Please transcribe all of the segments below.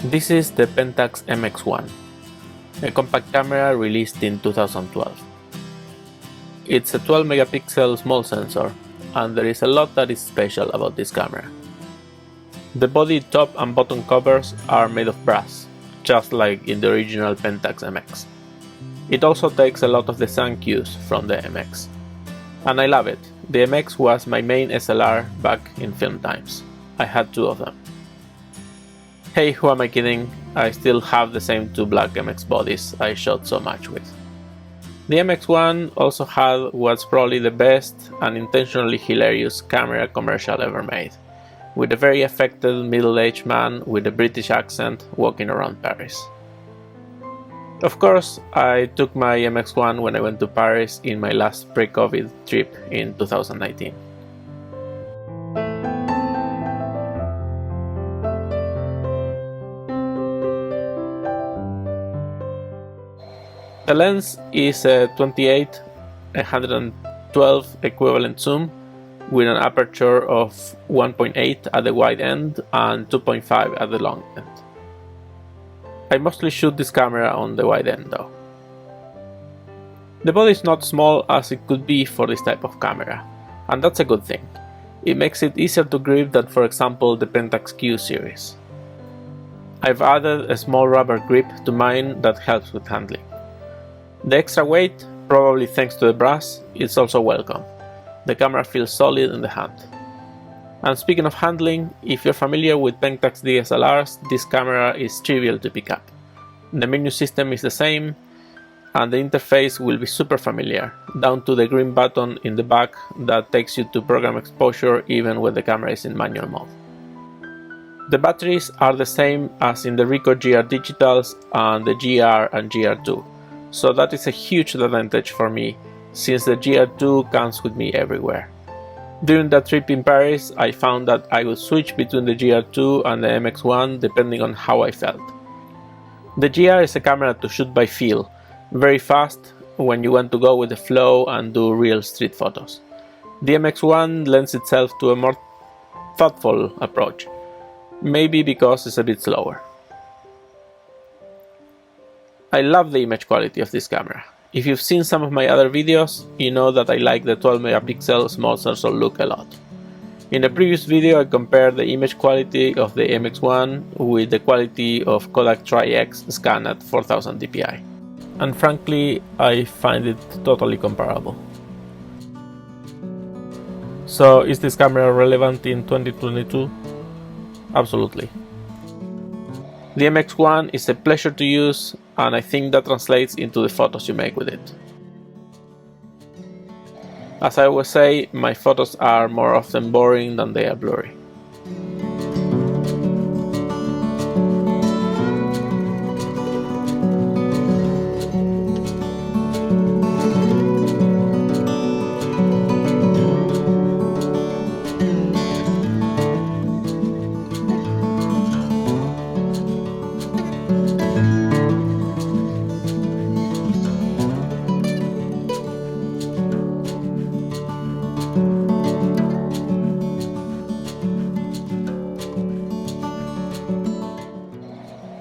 This is the Pentax MX-1, a compact camera released in 2012. It's a 12 megapixel small sensor, and there is a lot that is special about this camera. The body, top and bottom covers are made of brass, just like in the original Pentax MX. It also takes a lot of the sound cues from the MX. And I love it. The MX was my main SLR back in film times. I had 2 of them. Hey, who am I kidding? I still have the same 2 black MX bodies I shot so much with. The MX-1 also had what's probably the best and intentionally hilarious camera commercial ever made, with a very affected middle-aged man with a British accent walking around Paris. Of course, I took my MX-1 when I went to Paris in my last pre-COVID trip in 2019. The lens is a 28-112 equivalent zoom with an aperture of 1.8 at the wide end and 2.5 at the long end. I mostly shoot this camera on the wide end though. The body is not small as it could be for this type of camera, and that's a good thing. It makes it easier to grip than, for example, the Pentax Q series. I've added a small rubber grip to mine that helps with handling. The extra weight, probably thanks to the brass, is also welcome. The camera feels solid in the hand. And speaking of handling, if you're familiar with Pentax DSLRs, this camera is trivial to pick up. The menu system is the same, and the interface will be super familiar, down to the green button in the back that takes you to program exposure even when the camera is in manual mode. The batteries are the same as in the Ricoh GR Digitals and the GR and GR2. So that is a huge advantage for me, since the GR2 comes with me everywhere. During that trip in Paris, I found that I would switch between the GR2 and the MX-1 depending on how I felt. The GR is a camera to shoot by feel, very fast when you want to go with the flow and do real street photos. The MX-1 lends itself to a more thoughtful approach, maybe because it's a bit slower. I love the image quality of this camera. If you've seen some of my other videos, you know that I like the 12 megapixel small sensor look a lot. In a previous video I compared the image quality of the MX-1 with the quality of Kodak Tri-X scan at 4000 dpi. And frankly, I find it totally comparable. So is this camera relevant in 2022? Absolutely. The MX-1 is a pleasure to use, and I think that translates into the photos you make with it. As I always say, my photos are more often boring than they are blurry.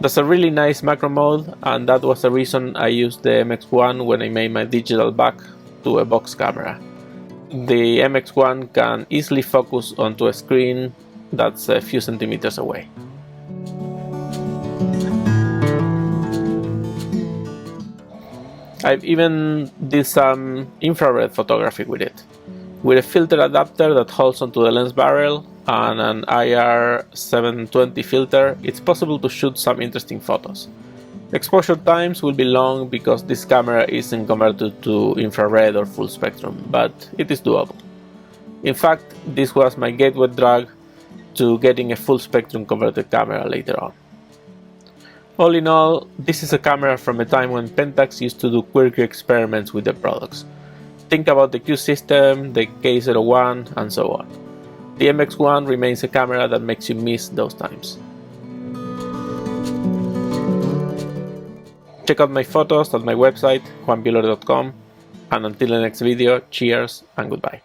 There's a really nice macro mode, and that was the reason I used the MX-1 when I made my digital back to a box camera. The MX-1 can easily focus onto a screen that's a few centimeters away. I've even did some infrared photography with it. With a filter adapter that holds onto the lens barrel and an IR 720 filter, it's possible to shoot some interesting photos. Exposure times will be long because this camera isn't converted to infrared or full spectrum, but it is doable. In fact, this was my gateway drug to getting a full spectrum converted camera later on. All in all, this is a camera from a time when Pentax used to do quirky experiments with their products. Think about the Q system, the K01, and so on. The MX-1 remains a camera that makes you miss those times. Check out my photos at my website, juanpilore.com, and until the next video, cheers and goodbye.